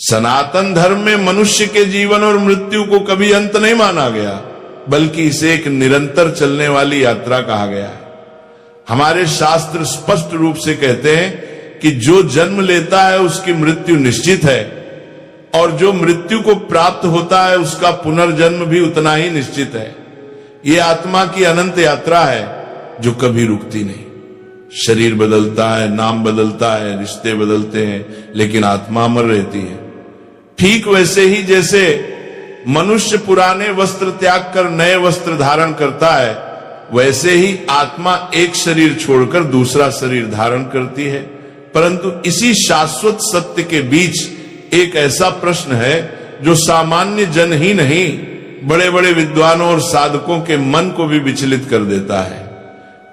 सनातन धर्म में मनुष्य के जीवन और मृत्यु को कभी अंत नहीं माना गया, बल्कि इसे एक निरंतर चलने वाली यात्रा कहा गया है। हमारे शास्त्र स्पष्ट रूप से कहते हैं कि जो जन्म लेता है उसकी मृत्यु निश्चित है, और जो मृत्यु को प्राप्त होता है उसका पुनर्जन्म भी उतना ही निश्चित है। ये आत्मा की अनंत यात्रा है जो कभी रुकती नहीं। शरीर बदलता है, नाम बदलता है, रिश्ते बदलते हैं, लेकिन आत्मा अमर रहती है। ठीक वैसे ही जैसे मनुष्य पुराने वस्त्र त्याग कर नए वस्त्र धारण करता है, वैसे ही आत्मा एक शरीर छोड़कर दूसरा शरीर धारण करती है। परंतु इसी शाश्वत सत्य के बीच एक ऐसा प्रश्न है जो सामान्य जन ही नहीं, बड़े बड़े विद्वानों और साधकों के मन को भी विचलित कर देता है।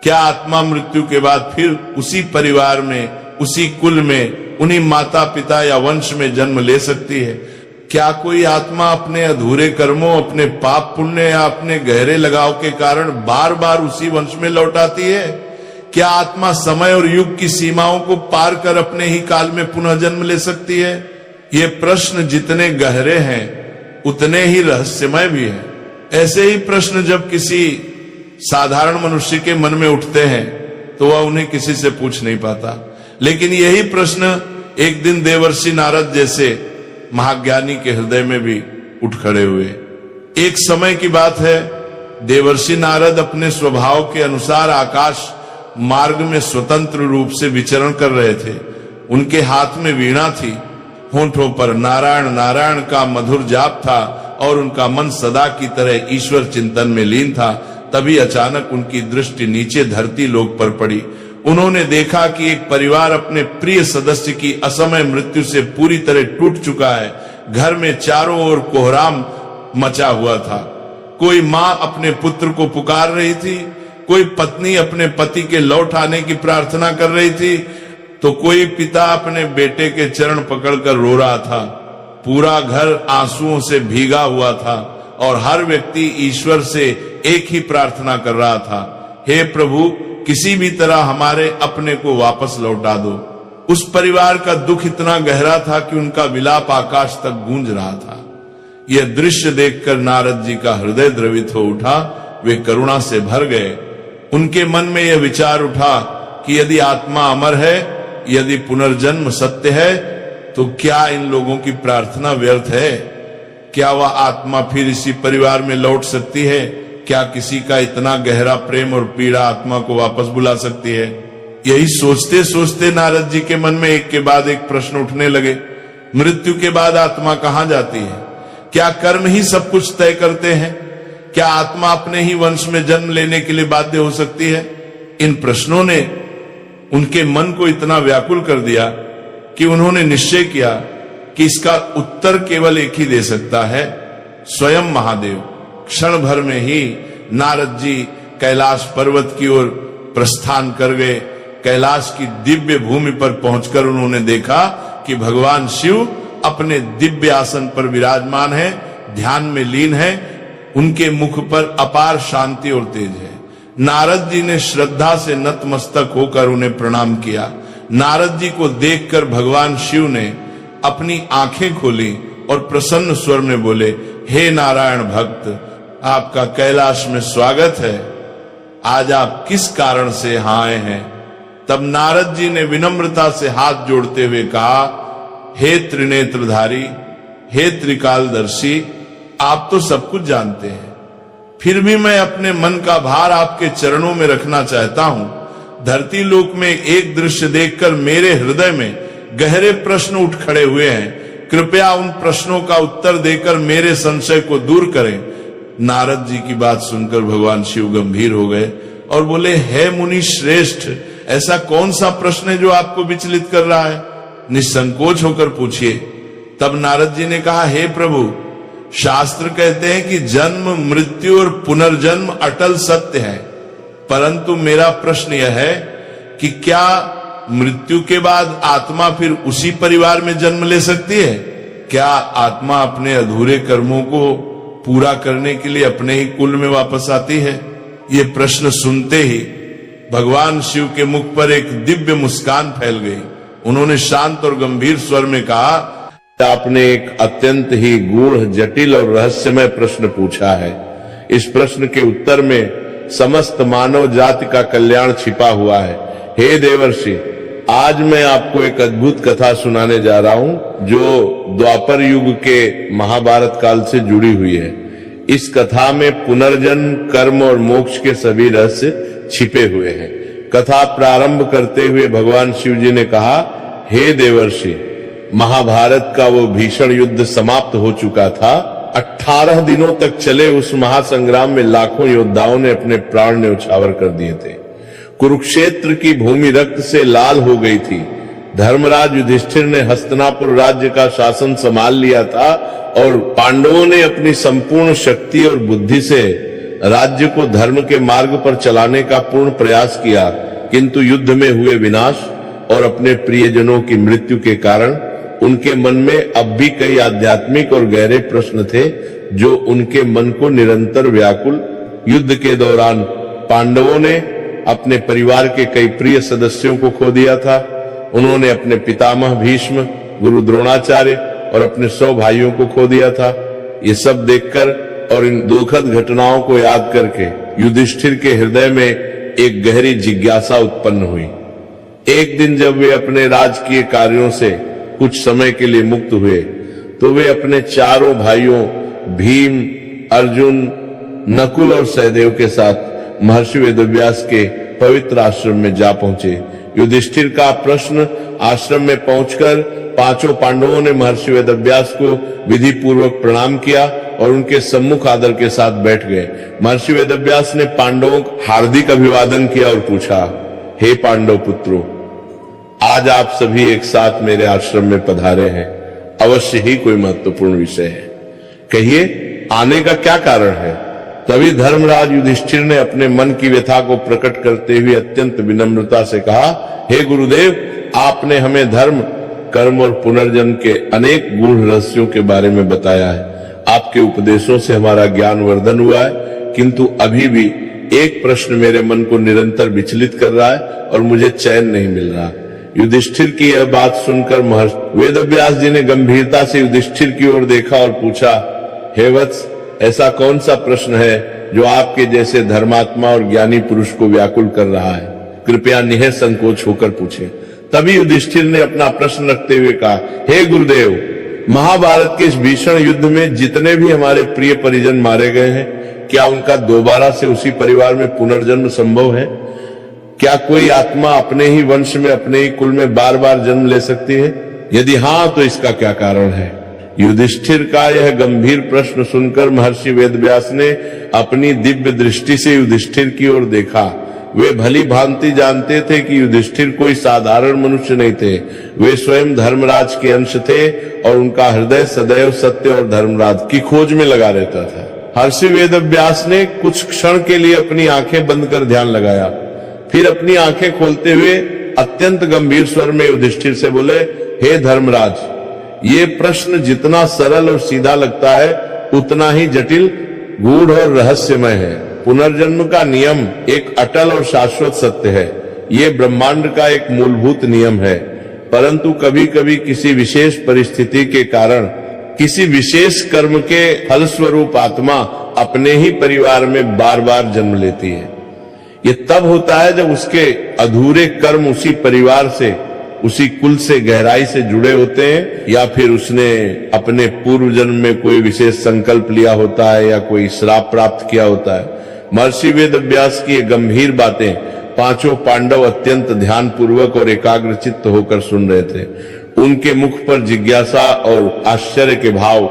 क्या आत्मा मृत्यु के बाद फिर उसी परिवार में, उसी कुल में, उन्हीं माता पिता या वंश में जन्म ले सकती है? क्या कोई आत्मा अपने अधूरे कर्मों, अपने पाप पुण्य या अपने गहरे लगाव के कारण बार बार उसी वंश में लौट आती है? क्या आत्मा समय और युग की सीमाओं को पार कर अपने ही काल में पुनः जन्म ले सकती है? ये प्रश्न जितने गहरे हैं उतने ही रहस्यमय भी हैं। ऐसे ही प्रश्न जब किसी साधारण मनुष्य के मन में उठते हैं तो वह उन्हें किसी से पूछ नहीं पाता, लेकिन यही प्रश्न एक दिन देवर्षि नारद जैसे महाज्ञानी के हृदय में भी उठ खड़े हुए। एक समय की बात है, देवर्षि नारद अपने स्वभाव के अनुसार आकाश मार्ग में स्वतंत्र रूप से विचरण कर रहे थे। उनके हाथ में वीणा थी, होंठों पर नारायण नारायण का मधुर जाप था और उनका मन सदा की तरह ईश्वर चिंतन में लीन था। तभी अचानक उनकी दृष्टि नीचे धरती लोक पर पड़ी। उन्होंने देखा कि एक परिवार अपने प्रिय सदस्य की असमय मृत्यु से पूरी तरह टूट चुका है। घर में चारों ओर कोहराम मचा हुआ था। कोई माँ अपने पुत्र को पुकार रही थी, कोई पत्नी अपने पति के लौट आने की प्रार्थना कर रही थी, तो कोई पिता अपने बेटे के चरण पकड़कर रो रहा था। पूरा घर आंसुओं से भीगा हुआ था और हर व्यक्ति ईश्वर से एक ही प्रार्थना कर रहा था, हे प्रभु, किसी भी तरह हमारे अपने को वापस लौटा दो। उस परिवार का दुख इतना गहरा था कि उनका विलाप आकाश तक गूंज रहा था। यह दृश्य देखकर नारद जी का हृदय द्रवित हो उठा। वे करुणा से भर गए। उनके मन में यह विचार उठा कि यदि आत्मा अमर है, यदि पुनर्जन्म सत्य है, तो क्या इन लोगों की प्रार्थना व्यर्थ है? क्या वह आत्मा फिर इसी परिवार में लौट सकती है? क्या किसी का इतना गहरा प्रेम और पीड़ा आत्मा को वापस बुला सकती है? यही सोचते सोचते नारद जी के मन में एक के बाद एक प्रश्न उठने लगे। मृत्यु के बाद आत्मा कहाँ जाती है? क्या कर्म ही सब कुछ तय करते हैं? क्या आत्मा अपने ही वंश में जन्म लेने के लिए बाध्य हो सकती है? इन प्रश्नों ने उनके मन को इतना व्याकुल कर दिया कि उन्होंने निश्चय किया कि इसका उत्तर केवल एक ही दे सकता है, स्वयं महादेव। क्षण भर में ही नारद जी कैलाश पर्वत की ओर प्रस्थान कर गए। कैलाश की दिव्य भूमि पर पहुंचकर उन्होंने देखा कि भगवान शिव अपने दिव्य आसन पर विराजमान है, ध्यान में लीन है। उनके मुख पर अपार शांति और तेज है। नारद जी ने श्रद्धा से नतमस्तक होकर उन्हें प्रणाम किया। नारद जी को देखकर भगवान शिव ने अपनी आंखें खोली और प्रसन्न स्वर में बोले, हे नारायण भक्त, आपका कैलाश में स्वागत है। आज आप किस कारण से यहाँ आए हैं? तब नारद जी ने विनम्रता से हाथ जोड़ते हुए कहा, हे त्रिनेत्रधारी, हे त्रिकालदर्शी, आप तो सब कुछ जानते हैं, फिर भी मैं अपने मन का भार आपके चरणों में रखना चाहता हूं। धरती लोक में एक दृश्य देखकर मेरे हृदय में गहरे प्रश्न उठ खड़े हुए हैं। कृपया उन प्रश्नों का उत्तर देकर मेरे संशय को दूर करें। नारद जी की बात सुनकर भगवान शिव गंभीर हो गए और बोले, हे मुनि श्रेष्ठ, ऐसा कौन सा प्रश्न है जो आपको विचलित कर रहा है? निसंकोच होकर पूछिए। तब नारद जी ने कहा, हे प्रभु, शास्त्र कहते हैं कि जन्म, मृत्यु और पुनर्जन्म अटल सत्य है, परंतु मेरा प्रश्न यह है कि क्या मृत्यु के बाद आत्मा फिर उसी परिवार में जन्म ले सकती है? क्या आत्मा अपने अधूरे कर्मों को पूरा करने के लिए अपने ही कुल में वापस आती है? ये प्रश्न सुनते ही भगवान शिव के मुख पर एक दिव्य मुस्कान फैल गई। उन्होंने शांत और गंभीर स्वर में कहा, आपने एक अत्यंत ही गूढ़, जटिल और रहस्यमय प्रश्न पूछा है। इस प्रश्न के उत्तर में समस्त मानव जाति का कल्याण छिपा हुआ है। हे देवर्षि, आज मैं आपको एक अद्भुत कथा सुनाने जा रहा हूं जो द्वापर युग के महाभारत काल से जुड़ी हुई है। इस कथा में पुनर्जन्म, कर्म और मोक्ष के सभी रहस्य छिपे हुए हैं। कथा प्रारंभ करते हुए भगवान शिव जी ने कहा, हे देवर्षि, महाभारत का वो भीषण युद्ध समाप्त हो चुका था। 18 दिनों तक चले उस महासंग्राम में लाखों योद्धाओं ने अपने प्राण न्यौछावर कर दिए थे। कुरुक्षेत्र की भूमि रक्त से लाल हो गई थी। धर्मराज युधिष्ठिर ने हस्तिनापुर राज्य का शासन संभाल लिया था और पांडवों ने अपनी संपूर्ण शक्ति और बुद्धि से राज्य को धर्म के मार्ग पर चलाने का पूर्ण प्रयास किया, किंतु युद्ध में हुए विनाश और अपने प्रियजनों की मृत्यु के कारण उनके मन में अब भी कई आध्यात्मिक और गहरे प्रश्न थे जो उनके मन को निरंतर व्याकुल। युद्ध के दौरान पांडवों ने अपने परिवार के कई प्रिय सदस्यों को खो दिया था। उन्होंने अपने पितामह भीष्म, गुरु द्रोणाचार्य और अपने 100 भाइयों को खो दिया था। ये सब देखकर और इन दुखद घटनाओं को याद करके युधिष्ठिर के हृदय में एक गहरी जिज्ञासा उत्पन्न हुई। एक दिन जब वे अपने राजकीय कार्यों से कुछ समय के लिए मुक्त हुए तो वे अपने चारों भाइयों भीम, अर्जुन, नकुल और सहदेव के साथ महर्षि वेदव्यास के पवित्र आश्रम में जा पहुंचे। युधिष्ठिर का प्रश्न आश्रम में पहुंचकर पांचों पांडवों ने महर्षि वेदव्यास को विधि पूर्वक प्रणाम किया और उनके सम्मुख आदर के साथ बैठ गए। महर्षि वेदव्यास ने पांडवों को हार्दिक अभिवादन किया और पूछा, हे पांडव पुत्रों, आज आप सभी एक साथ मेरे आश्रम में पधारे हैं। अवश्य ही कोई महत्वपूर्ण विषय है, कहिए आने का क्या कारण है। तभी धर्मराज युधिष्ठिर ने अपने मन की व्यथा को प्रकट करते हुए अत्यंत विनम्रता से कहा, हे गुरुदेव, आपने हमें धर्म, कर्म और पुनर्जन्म के अनेक गूढ़ रहस्यों के बारे में बताया है। आपके उपदेशों से हमारा ज्ञान वर्धन हुआ है, किंतु अभी भी एक प्रश्न मेरे मन को निरंतर विचलित कर रहा है और मुझे चैन नहीं मिल रहा। युधिष्ठिर की यह बात सुनकर महर्षि वेदव्यास जी ने गंभीरता से युधिष्ठिर की ओर देखा और पूछा, हे वत्स, ऐसा कौन सा प्रश्न है जो आपके जैसे धर्मात्मा और ज्ञानी पुरुष को व्याकुल कर रहा है? कृपया निःसंकोच होकर पूछे। तभी युधिष्ठिर ने अपना प्रश्न रखते हुए कहा, हे गुरुदेव, महाभारत के इस भीषण युद्ध में जितने भी हमारे प्रिय परिजन मारे गए हैं, क्या उनका दोबारा से उसी परिवार में पुनर्जन्म संभव है? क्या कोई आत्मा अपने ही वंश में, अपने ही कुल में बार बार जन्म ले सकती है? यदि हाँ, तो इसका क्या कारण है? युधिष्ठिर का यह गंभीर प्रश्न सुनकर महर्षि वेदव्यास ने अपनी दिव्य दृष्टि से युधिष्ठिर की ओर देखा। वे भली भांति जानते थे कि युधिष्ठिर कोई साधारण मनुष्य नहीं थे। वे स्वयं धर्मराज के अंश थे और उनका हृदय सदैव सत्य और धर्मराज की खोज में लगा रहता था। महर्षि वेदव्यास ने कुछ क्षण के लिए अपनी आंखें बंद कर ध्यान लगाया, फिर अपनी आंखें खोलते हुए अत्यंत गंभीर स्वर में युधिष्ठिर से बोले, हे धर्मराज, ये प्रश्न जितना सरल और सीधा लगता है उतना ही जटिल, गूढ़ और रहस्यमय है। पुनर्जन्म का नियम एक अटल और शाश्वत सत्य है। ये ब्रह्मांड का एक मूलभूत नियम है, परंतु कभी कभी किसी विशेष परिस्थिति के कारण किसी विशेष कर्म के फलस्वरूप आत्मा अपने ही परिवार में बार बार जन्म लेती है। ये तब होता है जब उसके अधूरे कर्म उसी परिवार से, उसी कुल से गहराई से जुड़े होते हैं, या फिर उसने अपने पूर्व जन्म में कोई विशेष संकल्प लिया होता है या कोई श्राप प्राप्त किया होता है। महर्षि वेदव्यास की ये गंभीर बातें पांचों पांडव अत्यंत ध्यान पूर्वक और एकाग्रचित्त होकर सुन रहे थे। उनके मुख पर जिज्ञासा और आश्चर्य के भाव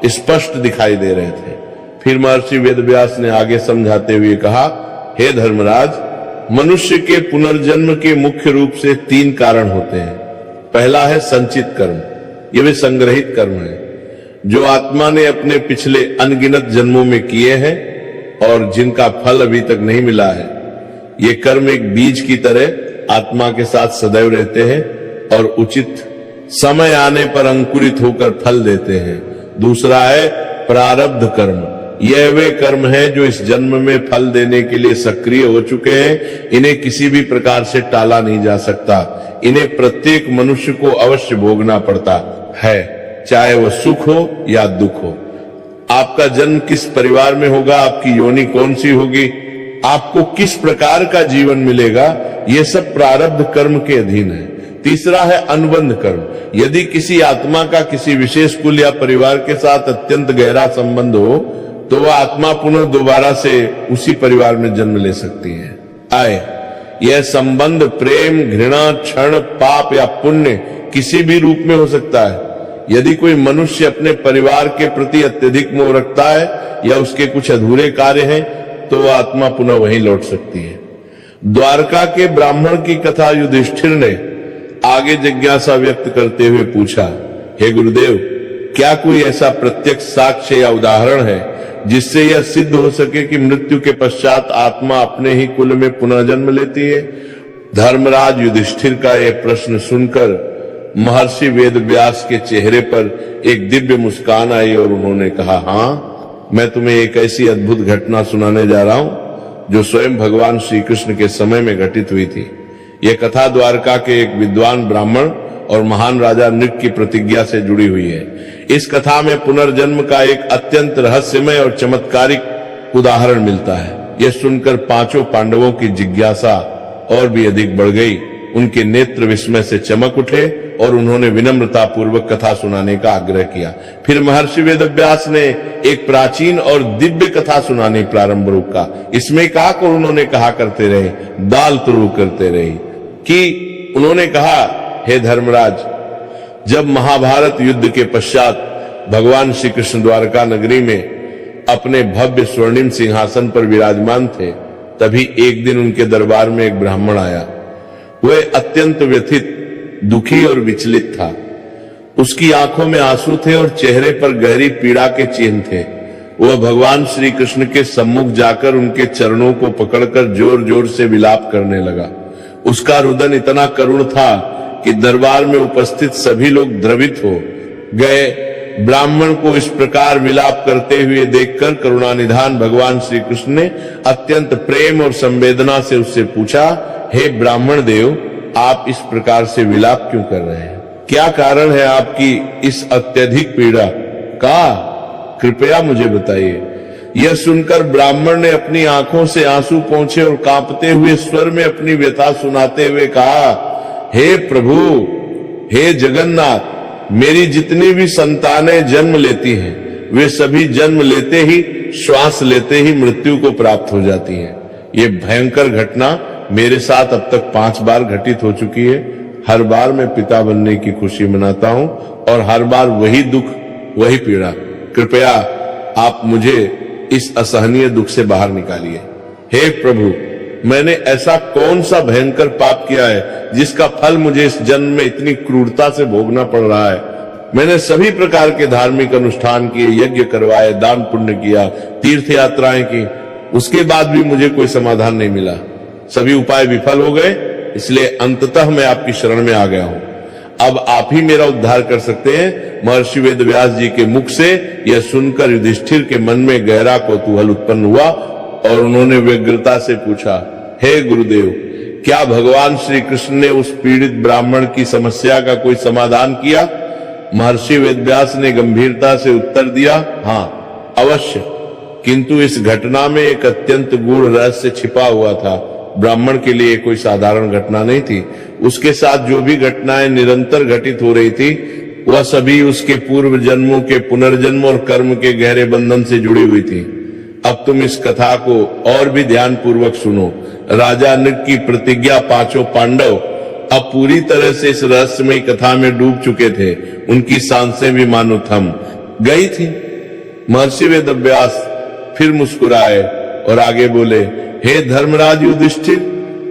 स्पष्ट दिखाई दे रहे थे। फिर महर्षि वेदव्यास ने आगे समझाते हुए कहा, हे धर्मराज, मनुष्य के पुनर्जन्म के मुख्य रूप से 3 कारण होते हैं। पहला है संचित कर्म। ये वे संग्रहित कर्म है जो आत्मा ने अपने पिछले अनगिनत जन्मों में किए हैं और जिनका फल अभी तक नहीं मिला है। ये कर्म एक बीज की तरह आत्मा के साथ सदैव रहते हैं और उचित समय आने पर अंकुरित होकर फल देते हैं। दूसरा है प्रारब्ध कर्म। यह वे कर्म हैं जो इस जन्म में फल देने के लिए सक्रिय हो चुके हैं। इन्हें किसी भी प्रकार से टाला नहीं जा सकता। इन्हें प्रत्येक मनुष्य को अवश्य भोगना पड़ता है। चाहे वह सुख हो या दुख हो। आपका जन्म किस परिवार में होगा, आपकी योनि कौन सी होगी, आपको किस प्रकार का जीवन मिलेगा, यह सब प्रारब्ध कर्म के अधीन है। तीसरा है अनुबंध कर्म। यदि किसी आत्मा का किसी विशेष कुल या परिवार के साथ अत्यंत गहरा संबंध हो तो वह आत्मा पुनः दोबारा से उसी परिवार में जन्म ले सकती है। यह संबंध प्रेम, घृणा, क्षण, पाप या पुण्य किसी भी रूप में हो सकता है। यदि कोई मनुष्य अपने परिवार के प्रति अत्यधिक मोह रखता है या उसके कुछ अधूरे कार्य हैं तो वह आत्मा पुनः वहीं लौट सकती है। द्वारका के ब्राह्मण की कथा युधिष्ठिर ने आगे जिज्ञासा व्यक्त करते हुए पूछा, हे गुरुदेव, क्या कोई ऐसा प्रत्यक्ष साक्ष्य या उदाहरण है जिससे यह सिद्ध हो सके कि मृत्यु के पश्चात आत्मा अपने ही कुल में पुनः जन्म लेती है? धर्मराज युधिष्ठिर का यह प्रश्न सुनकर महर्षि वेदव्यास के चेहरे पर एक दिव्य मुस्कान आई और उन्होंने कहा, हाँ, मैं तुम्हें एक ऐसी अद्भुत घटना सुनाने जा रहा हूं जो स्वयं भगवान श्री कृष्ण के समय में घटित हुई थी। यह कथा द्वारका के एक विद्वान ब्राह्मण और महान राजा नृप की प्रतिज्ञा से जुड़ी हुई है। इस कथा में पुनर्जन्म का एक अत्यंत रहस्यमय और चमत्कारिक उदाहरण मिलता है। यह सुनकर पांचों पांडवों की जिज्ञासा और भी अधिक बढ़ गई। उनके नेत्र विस्मय से चमक उठे और उन्होंने विनम्रता पूर्वक कथा सुनाने का आग्रह किया। फिर महर्षि वेदव्यास ने एक प्राचीन और दिव्य कथा सुनाने प्रारंभ रोका। इसमें कहा को उन्होंने कहा करते रहे, दाल तुरु करते रहे कि उन्होंने कहा, हे धर्मराज, जब महाभारत युद्ध के पश्चात भगवान श्री कृष्ण द्वारका नगरी में अपने भव्य स्वर्णिम सिंहासन पर विराजमान थे, तभी एक दिन उनके दरबार में एक ब्राह्मण आया। वह अत्यंत व्यथित, दुखी और विचलित था। उसकी आंखों में आंसू थे और चेहरे पर गहरी पीड़ा के चिन्ह थे। वह भगवान श्री कृष्ण के सम्मुख जाकर उनके चरणों को पकड़कर जोर जोर से विलाप करने लगा। उसका रुदन इतना करुण था कि दरबार में उपस्थित सभी लोग द्रवित हो गए। ब्राह्मण को इस प्रकार विलाप करते हुए देखकर करुणानिधान भगवान श्री कृष्ण ने अत्यंत प्रेम और संवेदना से उससे पूछा, हे ब्राह्मण देव, आप इस प्रकार से विलाप क्यों कर रहे हैं? क्या कारण है आपकी इस अत्यधिक पीड़ा का? कृपया मुझे बताइए। यह सुनकर ब्राह्मण ने अपनी आंखों से आंसू पोंछे और कांपते हुए स्वर में अपनी व्यथा सुनाते हुए कहा, हे प्रभु, हे जगन्नाथ, मेरी जितनी भी संतानें जन्म लेती हैं वे सभी जन्म लेते ही, श्वास लेते ही मृत्यु को प्राप्त हो जाती हैं। ये भयंकर घटना मेरे साथ अब तक 5 बार घटित हो चुकी है। हर बार मैं पिता बनने की खुशी मनाता हूं और हर बार वही दुख, वही पीड़ा। कृपया आप मुझे इस असहनीय दुख से बाहर निकालिए। हे प्रभु, मैंने ऐसा कौन सा भयंकर पाप किया है जिसका फल मुझे इस जन्म में इतनी क्रूरता से भोगना पड़ रहा है? मैंने सभी प्रकार के धार्मिक अनुष्ठान किए, यज्ञ करवाए, दान पुण्य किया, तीर्थ यात्राएं की, उसके बाद भी मुझे कोई समाधान नहीं मिला। सभी उपाय विफल हो गए, इसलिए अंततः मैं आपकी शरण में आ गया हूं। अब आप ही मेरा उद्धार कर सकते हैं। महर्षि वेदव्यास जी के मुख से यह सुनकर युधिष्ठिर के मन में गहरा कौतूहल उत्पन्न हुआ और उन्होंने व्यग्रता से पूछा, हे गुरुदेव, क्या भगवान श्री कृष्ण ने उस पीड़ित ब्राह्मण की समस्या का कोई समाधान किया? महर्षि वेदव्यास ने गंभीरता से उत्तर दिया, हाँ, अवश्य, किंतु इस घटना में एक अत्यंत गूढ़ रहस्य छिपा हुआ था। ब्राह्मण के लिए कोई साधारण घटना नहीं थी। उसके साथ जो भी घटनाएं निरंतर घटित हो रही थी वह सभी उसके पूर्व जन्मों के पुनर्जन्म और कर्म के गहरे बंधन से जुड़ी हुई थी। अब तुम इस कथा को और भी ध्यान पूर्वक सुनो। राजा नृप की प्रतिज्ञा पांचों पांडव अब पूरी तरह से इस रहस्यमयी कथा में डूब चुके थे। उनकी सांसें भी मानो थम गई थी। महर्षि वेदव्यास फिर मुस्कुराए और आगे बोले, हे धर्मराज युधिष्ठिर,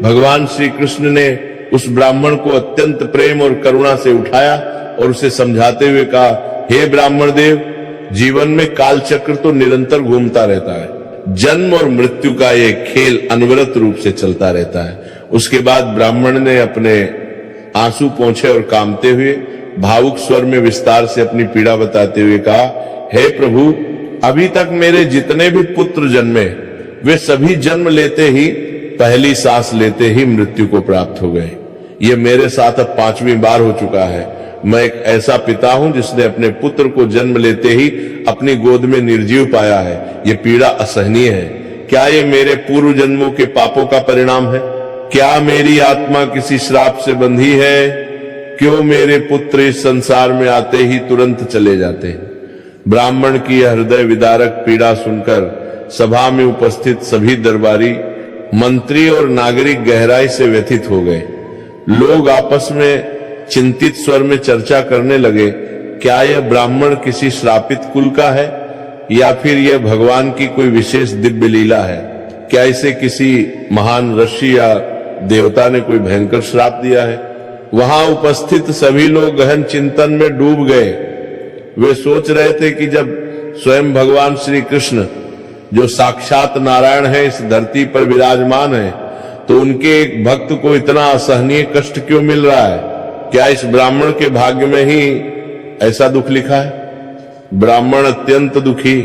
भगवान श्री कृष्ण ने उस ब्राह्मण को अत्यंत प्रेम और करुणा से उठाया और उसे समझाते हुए कहा, हे ब्राह्मण देव, जीवन में काल चक्र तो निरंतर घूमता रहता है। जन्म और मृत्यु का ये खेल अनवरत रूप से चलता रहता है। उसके बाद ब्राह्मण ने अपने आंसू पोंछे और कांपते हुए भावुक स्वर में विस्तार से अपनी पीड़ा बताते हुए कहा, हे प्रभु, अभी तक मेरे जितने भी पुत्र जन्मे वे सभी जन्म लेते ही, पहली सांस लेते ही मृत्यु को प्राप्त हो गए। ये मेरे साथ अब 5वीं बार हो चुका है। मैं एक ऐसा पिता हूं जिसने अपने पुत्र को जन्म लेते ही अपनी गोद में निर्जीव पाया है। ये पीड़ा असहनीय है। क्या ये मेरे पूर्व जन्मों के पापों का परिणाम है? क्या मेरी आत्मा किसी श्राप से बंधी है? क्यों मेरे पुत्र इस संसार में आते ही तुरंत चले जाते हैं? ब्राह्मण की यह हृदय विदारक पीड़ा सुनकर सभा में उपस्थित सभी दरबारी, मंत्री और नागरिक गहराई से व्यथित हो गए। लोग आपस में चिंतित स्वर में चर्चा करने लगे, क्या यह ब्राह्मण किसी श्रापित कुल का है या फिर यह भगवान की कोई विशेष दिव्य लीला है? क्या इसे किसी महान ऋषि या देवता ने कोई भयंकर श्राप दिया है? वहां उपस्थित सभी लोग गहन चिंतन में डूब गए। वे सोच रहे थे कि जब स्वयं भगवान श्री कृष्ण, जो साक्षात नारायण है, इस धरती पर विराजमान है, तो उनके एक भक्त को इतना असहनीय कष्ट क्यों मिल रहा है? क्या इस ब्राह्मण के भाग्य में ही ऐसा दुख लिखा है? ब्राह्मण अत्यंत दुखी,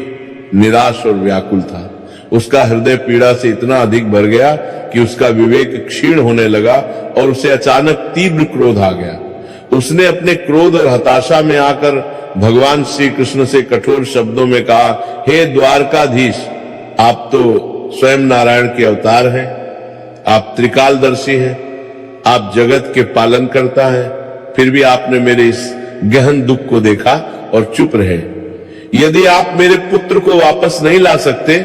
निराश और व्याकुल था। उसका हृदय पीड़ा से इतना अधिक भर गया कि उसका विवेक क्षीण होने लगा और उसे अचानक तीव्र क्रोध आ गया। उसने अपने क्रोध और हताशा में आकर भगवान श्री कृष्ण से कठोर शब्दों में कहा, हे द्वारकाधीश, आप तो स्वयं नारायण के अवतार हैं, आप त्रिकालदर्शी हैं, आप जगत के पालन करता है, फिर भी आपने मेरे इस गहन दुख को देखा और चुप रहे। यदि आप मेरे पुत्र को वापस नहीं ला सकते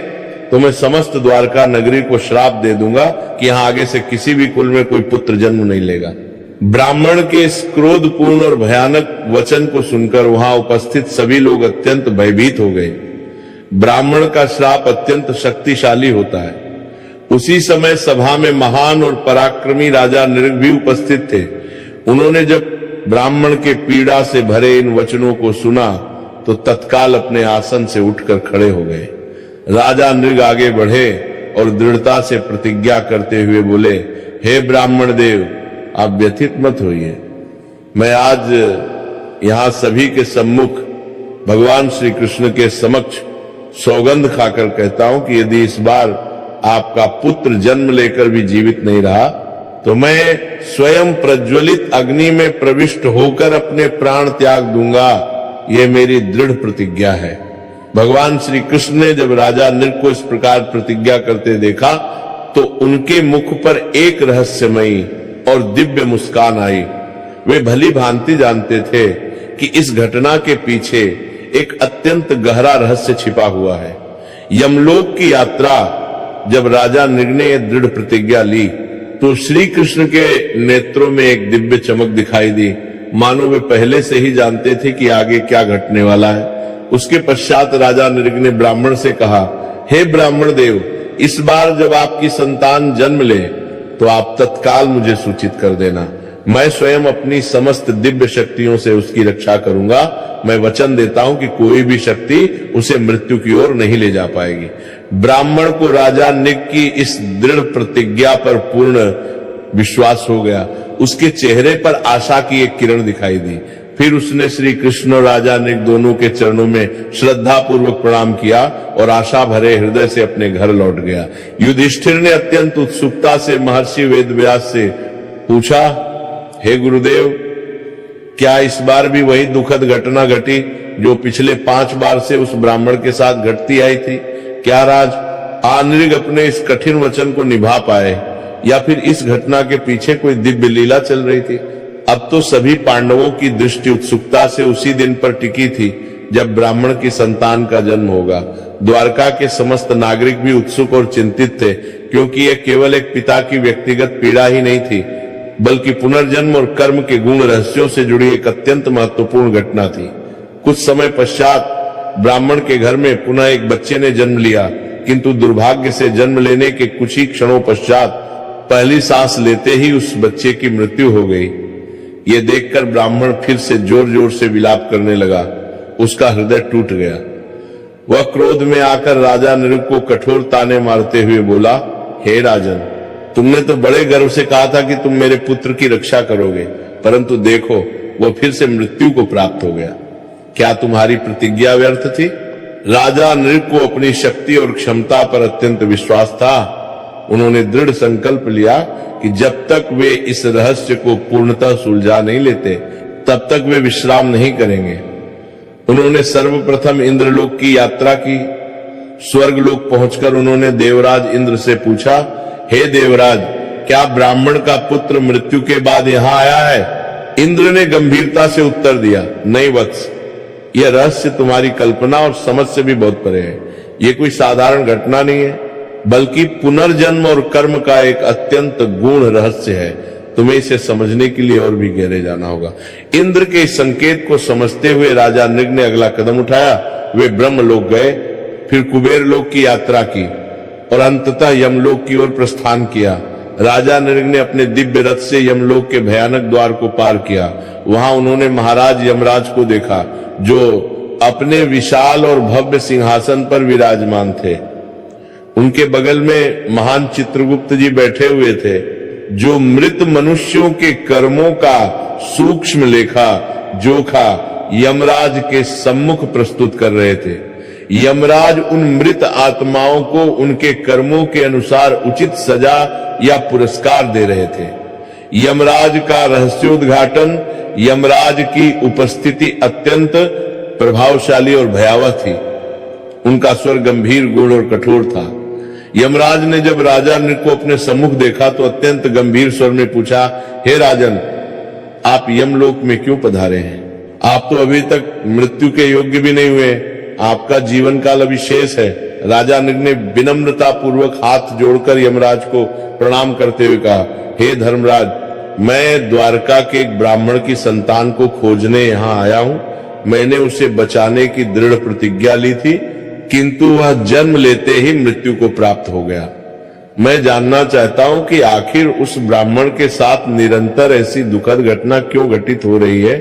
तो मैं समस्त द्वारका नगरी को श्राप दे दूंगा कि यहां आगे से किसी भी कुल में कोई पुत्र जन्म नहीं लेगा। ब्राह्मण के इस क्रोधपूर्ण और भयानक वचन को सुनकर वहां उपस्थित सभी लोग अत्यंत भयभीत हो गए। ब्राह्मण का श्राप अत्यंत शक्तिशाली होता है। उसी समय सभा में महान और पराक्रमी राजा नृग भी उपस्थित थे। उन्होंने जब ब्राह्मण के पीड़ा से भरे इन वचनों को सुना तो तत्काल अपने आसन से उठकर खड़े हो गए। राजा नृग आगे बढ़े और दृढ़ता से प्रतिज्ञा करते हुए बोले, हे ब्राह्मण देव, आप व्यथित मत होइए। मैं आज यहां सभी के सम्मुख भगवान श्री कृष्ण के समक्ष सौगंध खाकर कहता हूं कि यदि इस बार आपका पुत्र जन्म लेकर भी जीवित नहीं रहा तो मैं स्वयं प्रज्वलित अग्नि में प्रविष्ट होकर अपने प्राण त्याग दूंगा। यह मेरी दृढ़ प्रतिज्ञा है। भगवान श्री कृष्ण ने जब राजा नृग को इस प्रकार प्रतिज्ञा करते देखा तो उनके मुख पर एक रहस्यमयी और दिव्य मुस्कान आई। वे भली भांति जानते थे कि इस घटना के पीछे एक अत्यंत गहरा रहस्य छिपा हुआ है। यमलोक की यात्रा जब राजा नृग ने दृढ़ प्रतिज्ञा ली तो श्री कृष्ण के नेत्रों में एक दिव्य चमक दिखाई दी, मानो वे पहले से ही जानते थे कि आगे क्या घटने वाला है। उसके पश्चात राजा नृग ने ब्राह्मण से कहा, हे ब्राह्मण देव, इस बार जब आपकी संतान जन्म ले तो आप तत्काल मुझे सूचित कर देना। मैं स्वयं अपनी समस्त दिव्य शक्तियों से उसकी रक्षा करूंगा। मैं वचन देता हूं कि कोई भी शक्ति उसे मृत्यु की ओर नहीं ले जा पाएगी। ब्राह्मण को राजा नृग की इस दृढ़ प्रतिज्ञा पर पूर्ण विश्वास हो गया। उसके चेहरे पर आशा की एक किरण दिखाई दी। फिर उसने श्री कृष्ण और राजा नृग दोनों के चरणों में श्रद्धा पूर्वक प्रणाम किया और आशा भरे हृदय से अपने घर लौट गया। युधिष्ठिर ने अत्यंत उत्सुकता से महर्षि वेदव्यास से पूछा, हे गुरुदेव, क्या इस बार भी वही दुखद घटना घटी जो पिछले 5 बार से उस ब्राह्मण के साथ घटती आई थी? क्या राज नृग अपने इस कठिन वचन को निभा पाए या फिर इस घटना के पीछे कोई दिव्य लीला चल रही थी? अब तो सभी पांडवों की दृष्टि उत्सुकता से उसी दिन पर टिकी थी जब ब्राह्मण की संतान का जन्म होगा। द्वारका के समस्त नागरिक भी उत्सुक और चिंतित थे, क्योंकि यह केवल एक पिता की व्यक्तिगत पीड़ा ही नहीं थी, बल्कि पुनर्जन्म और कर्म के गुण रहस्यों से जुड़ी एक अत्यंत महत्वपूर्ण घटना थी। कुछ समय पश्चात ब्राह्मण के घर में पुनः एक बच्चे ने जन्म लिया, किंतु दुर्भाग्य से जन्म लेने के कुछ ही क्षणों पश्चात पहली सांस लेते ही उस बच्चे की मृत्यु हो गई। ये देखकर ब्राह्मण फिर से जोर जोर से विलाप करने लगा। उसका हृदय टूट गया। वह क्रोध में आकर राजा नृग को कठोर ताने मारते हुए बोला, हे राजन, तुमने तो बड़े गर्व से कहा था कि तुम मेरे पुत्र की रक्षा करोगे, परंतु देखो वो फिर से मृत्यु को प्राप्त हो गया। क्या तुम्हारी प्रतिज्ञा व्यर्थ थी? राजा नृग को अपनी शक्ति और क्षमता पर अत्यंत विश्वास था। उन्होंने दृढ़ संकल्प लिया कि जब तक वे इस रहस्य को पूर्णतः सुलझा नहीं लेते तब तक वे विश्राम नहीं करेंगे। उन्होंने सर्वप्रथम इंद्रलोक की यात्रा की। स्वर्गलोक पहुंचकर उन्होंने देवराज इंद्र से पूछा, हे देवराज, क्या ब्राह्मण का पुत्र मृत्यु के बाद यहां आया है? इंद्र ने गंभीरता से उत्तर दिया, नहीं वत्स, यह रहस्य तुम्हारी कल्पना और समझ से भी बहुत परे है। यह कोई साधारण घटना नहीं है, बल्कि पुनर्जन्म और कर्म का एक अत्यंत गूढ़ रहस्य है। तुम्हें इसे समझने के लिए और भी गहरे जाना होगा। इंद्र के इस संकेत को समझते हुए राजा नृग ने अगला कदम उठाया। वे ब्रह्मलोक गए, फिर कुबेर लोक की यात्रा की और अंततः यमलोक की ओर प्रस्थान किया। राजा नृग ने अपने दिव्य रथ से यमलोक के भयानक द्वार को पार किया। वहां उन्होंने महाराज यमराज को देखा, जो अपने विशाल और भव्य सिंहासन पर विराजमान थे। उनके बगल में महान चित्रगुप्त जी बैठे हुए थे, जो मृत मनुष्यों के कर्मों का सूक्ष्म लेखा जोखा यमराज के सम्मुख प्रस्तुत कर रहे थे। यमराज उन मृत आत्माओं को उनके कर्मों के अनुसार उचित सजा या पुरस्कार दे रहे थे। यमराज का रहस्योद्घाटन, यमराज की उपस्थिति अत्यंत प्रभावशाली और भयावह थी। उनका स्वर गंभीर, गूढ़ और कठोर था। यमराज ने जब राजा नृग को अपने सम्मुख देखा तो अत्यंत गंभीर स्वर में पूछा, हे राजन, आप यमलोक में क्यों पधारे हैं? आप तो अभी तक मृत्यु के योग्य भी नहीं हुए, आपका जीवन काल अभी शेष है। राजा नृग ने विनम्रता पूर्वक हाथ जोड़कर यमराज को प्रणाम करते हुए कहा, हे धर्मराज, मैं द्वारका के एक ब्राह्मण की संतान को खोजने यहाँ आया हूँ। मैंने उसे बचाने की दृढ़ प्रतिज्ञा ली थी, किंतु वह जन्म लेते ही मृत्यु को प्राप्त हो गया। मैं जानना चाहता हूं कि आखिर उस ब्राह्मण के साथ निरंतर ऐसी दुखद घटना क्यों घटित हो रही है।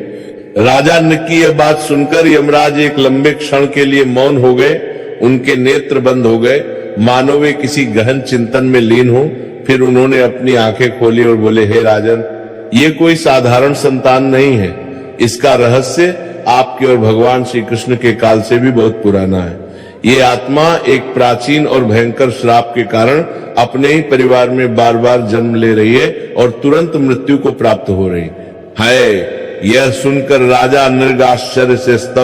राजा नृग की यह बात सुनकर यमराज एक लंबे क्षण के लिए मौन हो गए। उनके नेत्र बंद हो गए, मानो वे किसी गहन चिंतन में लीन हो। फिर उन्होंने अपनी आंखें खोली और बोले, हे राजन, ये कोई साधारण संतान नहीं है। इसका रहस्य आपके और भगवान श्री कृष्ण के काल से भी बहुत पुराना है। ये आत्मा एक प्राचीन और भयंकर श्राप के कारण अपने ही परिवार में बार बार जन्म ले रही है और तुरंत मृत्यु को प्राप्त हो रही है। यह सुनकर राजा नृग आश्चर्य से स्तब्ध